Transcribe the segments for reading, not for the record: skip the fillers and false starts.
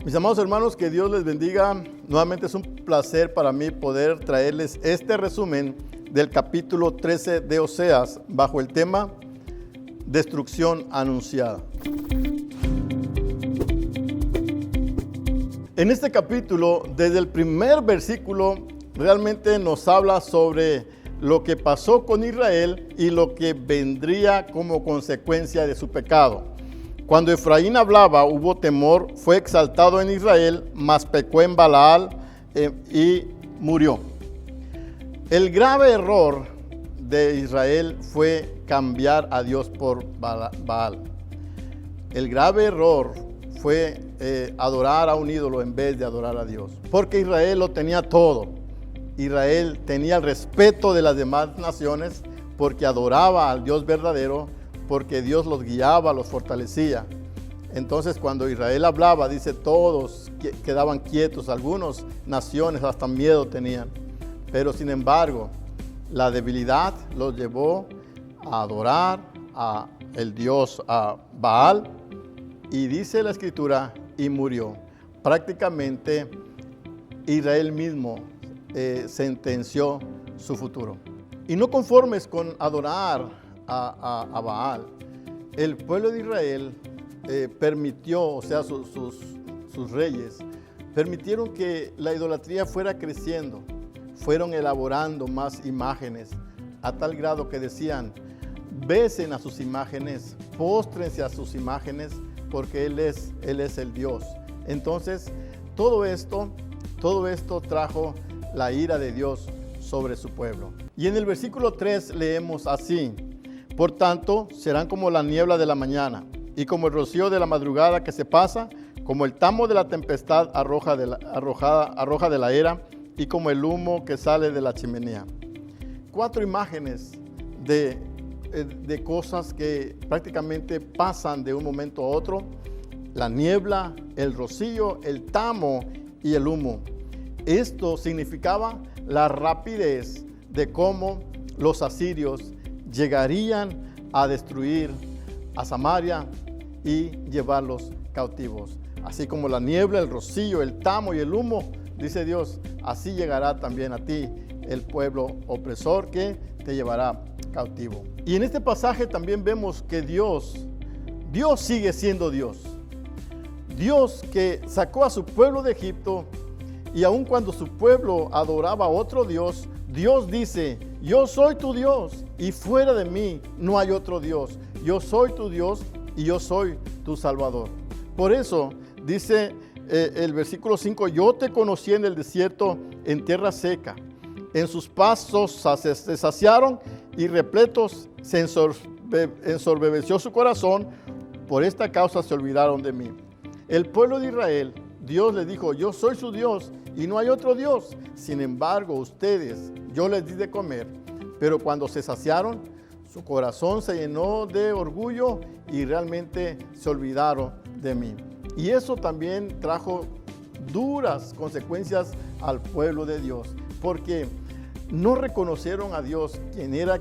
Mis amados hermanos, que Dios les bendiga. Nuevamente es un placer para mí poder traerles este resumen del capítulo 13 de Oseas bajo el tema Destrucción anunciada. En este capítulo, desde el primer versículo, realmente nos habla sobre lo que pasó con Israel y lo que vendría como consecuencia de su pecado. Cuando Efraín hablaba, hubo temor, fue exaltado en Israel, mas pecó en Balaal y murió. El grave error de Israel fue cambiar a Dios por Baal. El grave error fue adorar a un ídolo en vez de adorar a Dios. Porque Israel lo tenía todo. Israel tenía el respeto de las demás naciones porque adoraba al Dios verdadero, porque Dios los guiaba, los fortalecía. Entonces cuando Israel hablaba, dice, todos quedaban quietos, algunas naciones hasta miedo tenían. Pero sin embargo, la debilidad los llevó a adorar a el Dios, a Baal, y dice la Escritura, y murió. Prácticamente Israel mismo sentenció su futuro. Y no conformes con adorar a Baal, el pueblo de Israel permitió, o sea, sus reyes, permitieron que la idolatría fuera creciendo. Fueron elaborando más imágenes, a tal grado que decían, besen a sus imágenes, póstrense a sus imágenes, porque Él es el Dios. Entonces, todo esto trajo la ira de Dios sobre su pueblo. Y en el versículo 3 leemos así: por tanto, serán como la niebla de la mañana, y como el rocío de la madrugada que se pasa, como el tamo de la tempestad arroja de la era, y como el humo que sale de la chimenea. 4 imágenes de cosas que prácticamente pasan de un momento a otro: la niebla, el rocío, el tamo y el humo. Esto significaba la rapidez de cómo los asirios llegarían a destruir a Samaria y llevarlos cautivos. Así como la niebla, el rocío, el tamo y el humo, dice Dios, así llegará también a ti el pueblo opresor que te llevará cautivo. Y en este pasaje también vemos que Dios sigue siendo Dios. Dios que sacó a su pueblo de Egipto, y aun cuando su pueblo adoraba a otro Dios, Dios dice, yo soy tu Dios y fuera de mí no hay otro Dios. Yo soy tu Dios y yo soy tu Salvador. Por eso dice el versículo 5, yo te conocí en el desierto, en tierra seca. En sus pasos se saciaron y repletos se ensorbebeció su corazón. Por esta causa se olvidaron de mí. El pueblo de Israel, Dios les dijo, yo soy su Dios y no hay otro Dios. Sin embargo, ustedes, yo les di de comer, pero cuando se saciaron, su corazón se llenó de orgullo y realmente se olvidaron de mí. Y eso también trajo duras consecuencias al pueblo de Dios, porque no reconocieron a Dios,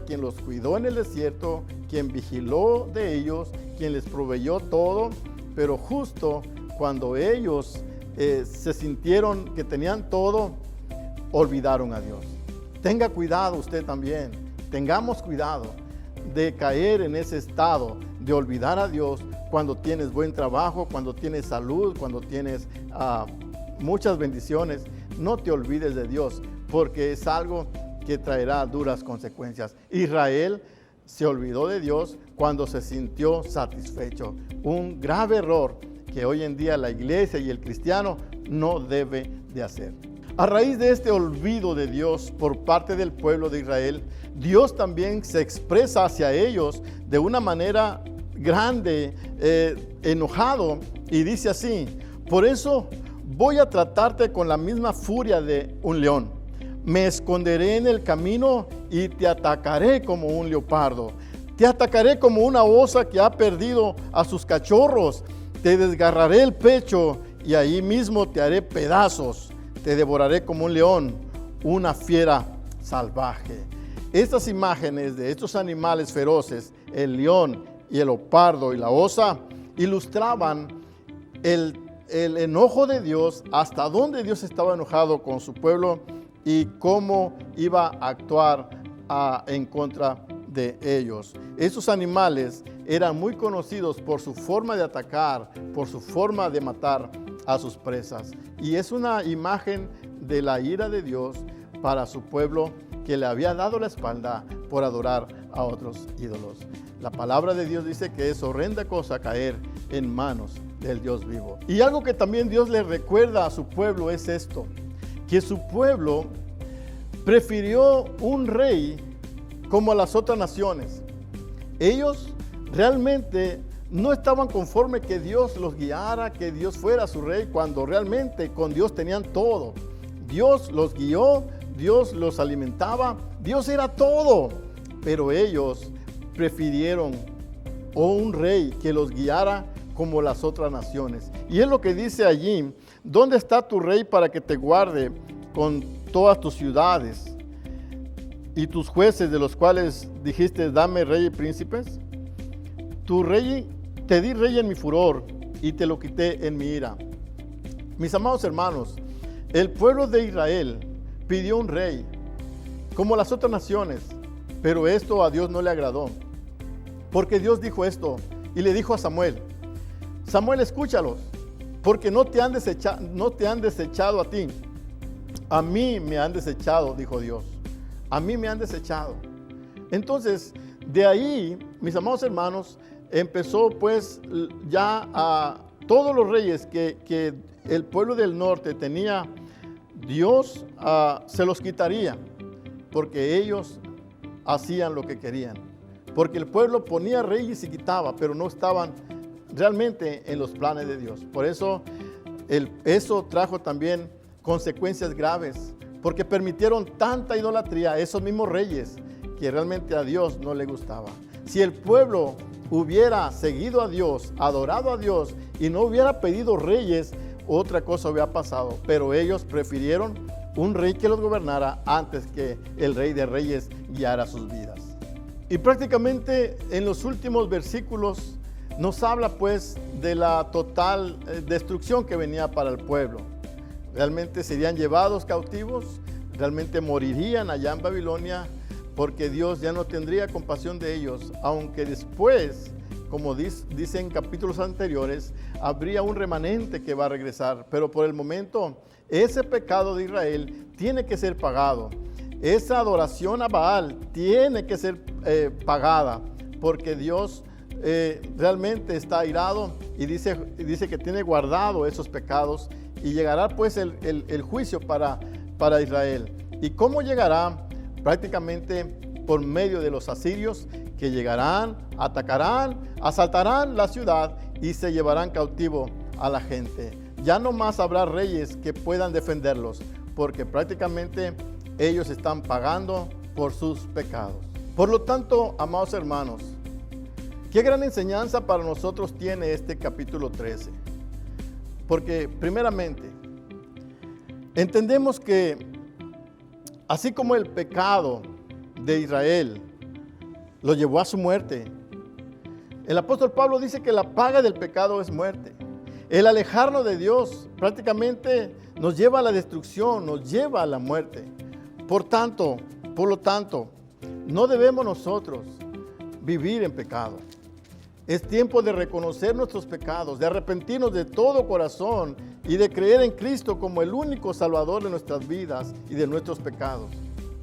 quien los cuidó en el desierto, quien vigiló de ellos, quien les proveyó todo, pero justo cuando ellos se sintieron que tenían todo, olvidaron a Dios. Tenga cuidado usted también, tengamos cuidado de caer en ese estado de olvidar a Dios cuando tienes buen trabajo, cuando tienes salud, cuando tienes muchas bendiciones. No te olvides de Dios, porque es algo que traerá duras consecuencias. Israel se olvidó de Dios cuando se sintió satisfecho. Un grave error que hoy en día la iglesia y el cristiano no debe de hacer. A raíz de este olvido de Dios por parte del pueblo de Israel, Dios también se expresa hacia ellos de una manera grande, enojado, y dice así: por eso voy a tratarte con la misma furia de un león. Me esconderé en el camino y te atacaré como un leopardo. Te atacaré como una osa que ha perdido a sus cachorros. Te desgarraré el pecho y ahí mismo te haré pedazos. Te devoraré como un león, una fiera salvaje. Estas imágenes de estos animales feroces, el león y el leopardo y la osa, ilustraban el enojo de Dios, hasta dónde Dios estaba enojado con su pueblo y cómo iba a actuar en contra de ellos. Esos animales eran muy conocidos por su forma de atacar, por su forma de matar a sus presas. Y es una imagen de la ira de Dios para su pueblo que le había dado la espalda por adorar a otros ídolos. La palabra de Dios dice que es horrenda cosa caer en manos del Dios vivo. Y algo que también Dios le recuerda a su pueblo es esto, que su pueblo prefirió un rey como a las otras naciones. Ellos realmente no estaban conformes que Dios los guiara, que Dios fuera su rey, cuando realmente con Dios tenían todo. Dios los guió, Dios los alimentaba, Dios era todo. Pero ellos prefirieron un rey que los guiara como las otras naciones. Y es lo que dice allí: ¿dónde está tu rey para que te guarde con todas tus ciudades y tus jueces, de los cuales dijiste, dame rey y príncipes? Tu rey, te di rey en mi furor y te lo quité en mi ira. Mis amados hermanos, el pueblo de Israel pidió un rey como las otras naciones, pero esto a Dios no le agradó, porque Dios dijo esto y le dijo a Samuel: Samuel, escúchalos, porque no te han desechado a ti. A mí me han desechado, dijo Dios. A mí me han desechado. Entonces, de ahí, mis amados hermanos, empezó pues ya a todos los reyes que el pueblo del norte tenía, Dios se los quitaría, porque ellos hacían lo que querían. Porque el pueblo ponía reyes y quitaba, pero no estaban realmente en los planes de Dios. Por eso, eso trajo también consecuencias graves, porque permitieron tanta idolatría a esos mismos reyes que realmente a Dios no le gustaba. Si el pueblo hubiera seguido a Dios, adorado a Dios y no hubiera pedido reyes, otra cosa hubiera pasado. Pero ellos prefirieron un rey que los gobernara antes que el rey de reyes guiara sus vidas. Y prácticamente en los últimos versículos nos habla pues de la total destrucción que venía para el pueblo. Realmente serían llevados cautivos, realmente morirían allá en Babilonia, porque Dios ya no tendría compasión de ellos, aunque después, como dicen en capítulos anteriores, habría un remanente que va a regresar. Pero por el momento, ese pecado de Israel tiene que ser pagado. Esa adoración a Baal tiene que ser pagada, porque Dios realmente está airado y dice que tiene guardado esos pecados, y llegará pues el juicio para Israel. ¿Y cómo llegará? Prácticamente por medio de los asirios, que llegarán, atacarán, asaltarán la ciudad y se llevarán cautivo a la gente. Ya no más habrá reyes que puedan defenderlos, porque prácticamente ellos están pagando por sus pecados. Por lo tanto, amados hermanos, qué gran enseñanza para nosotros tiene este capítulo 13. Porque primeramente, entendemos que así como el pecado de Israel lo llevó a su muerte, el apóstol Pablo dice que la paga del pecado es muerte. El alejarnos de Dios prácticamente nos lleva a la destrucción, nos lleva a la muerte. Por lo tanto, no debemos nosotros vivir en pecado. Es tiempo de reconocer nuestros pecados, de arrepentirnos de todo corazón y de creer en Cristo como el único Salvador de nuestras vidas y de nuestros pecados.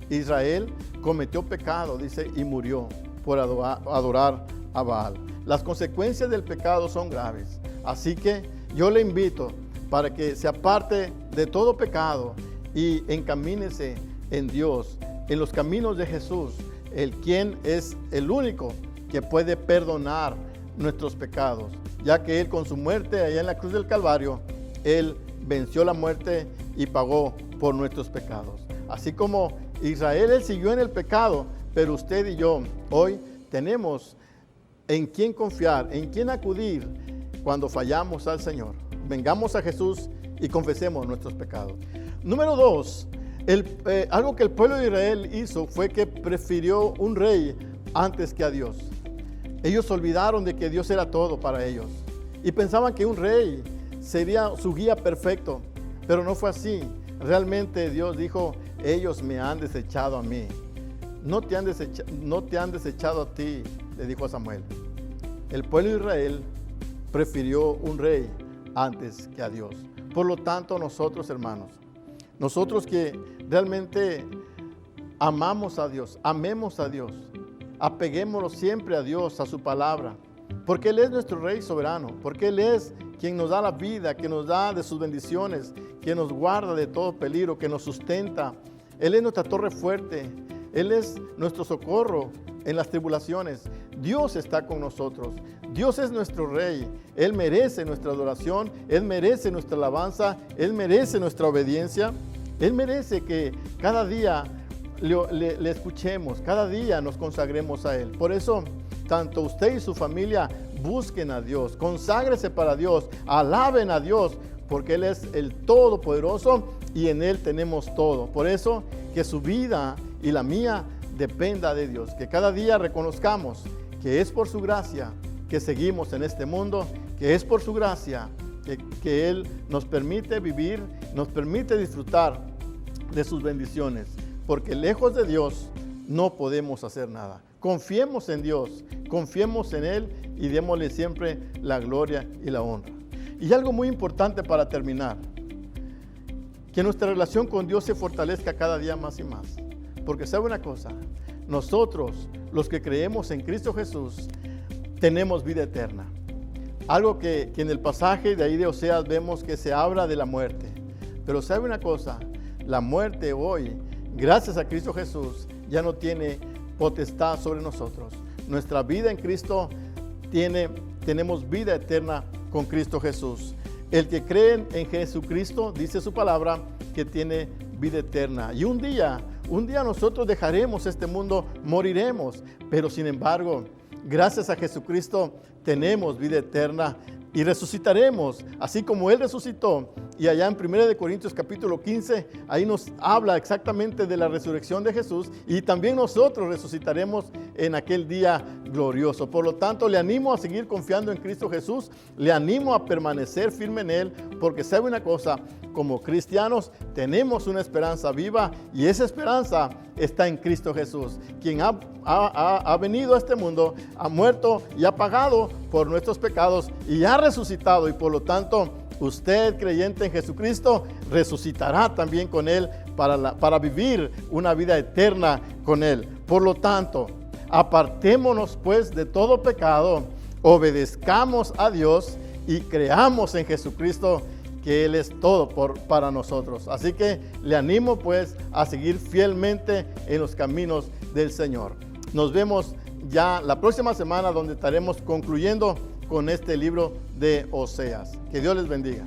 Israel cometió pecado, dice, y murió por adorar a Baal. Las consecuencias del pecado son graves. Así que yo le invito para que se aparte de todo pecado y encamínese en Dios, en los caminos de Jesús, el quien es el único que puede perdonar nuestros pecados, ya que Él con su muerte allá en la cruz del Calvario, Él venció la muerte y pagó por nuestros pecados. Así como Israel, Él siguió en el pecado, pero usted y yo hoy tenemos en quién confiar, en quién acudir cuando fallamos al Señor. Vengamos a Jesús y confesemos nuestros pecados. Número 2, algo que el pueblo de Israel hizo fue que prefirió un rey antes que a Dios. Ellos olvidaron de que Dios era todo para ellos y pensaban que un rey sería su guía perfecto, pero no fue así. Realmente Dios dijo, ellos me han desechado a mí. No te han desechado a ti, le dijo a Samuel. El pueblo de Israel prefirió un rey antes que a Dios. Por lo tanto, nosotros, hermanos, nosotros que realmente amamos a Dios, amemos a Dios, apeguémonos siempre a Dios, a su palabra, porque Él es nuestro Rey soberano, porque Él es quien nos da la vida, que nos da de sus bendiciones, que nos guarda de todo peligro, que nos sustenta. Él es nuestra torre fuerte, Él es nuestro socorro en las tribulaciones. Dios está con nosotros, Dios es nuestro Rey, Él merece nuestra adoración, Él merece nuestra alabanza, Él merece nuestra obediencia, Él merece que cada día le escuchemos, cada día nos consagremos a Él. Por eso, tanto usted y su familia busquen a Dios, conságrese para Dios, alaben a Dios, porque Él es el Todopoderoso y en Él tenemos todo. Por eso, que su vida y la mía dependa de Dios, que cada día reconozcamos que es por su gracia que seguimos en este mundo, que es por su gracia que Él nos permite vivir, nos permite disfrutar de sus bendiciones, porque lejos de Dios no podemos hacer nada. Confiemos en Dios, confiemos en Él y démosle siempre la gloria y la honra. Y algo muy importante para terminar, que nuestra relación con Dios se fortalezca cada día más y más. Porque sabe una cosa, nosotros, los que creemos en Cristo Jesús, tenemos vida eterna. Algo que en el pasaje de ahí de Oseas vemos que se habla de la muerte. Pero sabe una cosa, la muerte hoy, gracias a Cristo Jesús, ya no tiene potestad sobre nosotros. Nuestra vida en Cristo tenemos vida eterna con Cristo Jesús. El que cree en Jesucristo, dice su palabra, que tiene vida eterna. Y un día nosotros dejaremos este mundo, moriremos, pero sin embargo, gracias a Jesucristo tenemos vida eterna y resucitaremos, así como Él resucitó. Y allá en 1 Corintios capítulo 15, ahí nos habla exactamente de la resurrección de Jesús, y también nosotros resucitaremos en aquel día glorioso. Por lo tanto, le animo a seguir confiando en Cristo Jesús, le animo a permanecer firme en Él, porque sabe una cosa, como cristianos tenemos una esperanza viva, y esa esperanza está en Cristo Jesús, quien ha venido a este mundo, ha muerto y ha pagado por nuestros pecados y ha resucitado, y por lo tanto usted, creyente en Jesucristo, resucitará también con Él para vivir una vida eterna con Él. Por lo tanto, apartémonos pues de todo pecado, obedezcamos a Dios y creamos en Jesucristo, que Él es todo para nosotros. Así que le animo pues a seguir fielmente en los caminos del Señor. Nos vemos ya la próxima semana, donde estaremos concluyendo con este libro de Oseas. Que Dios les bendiga.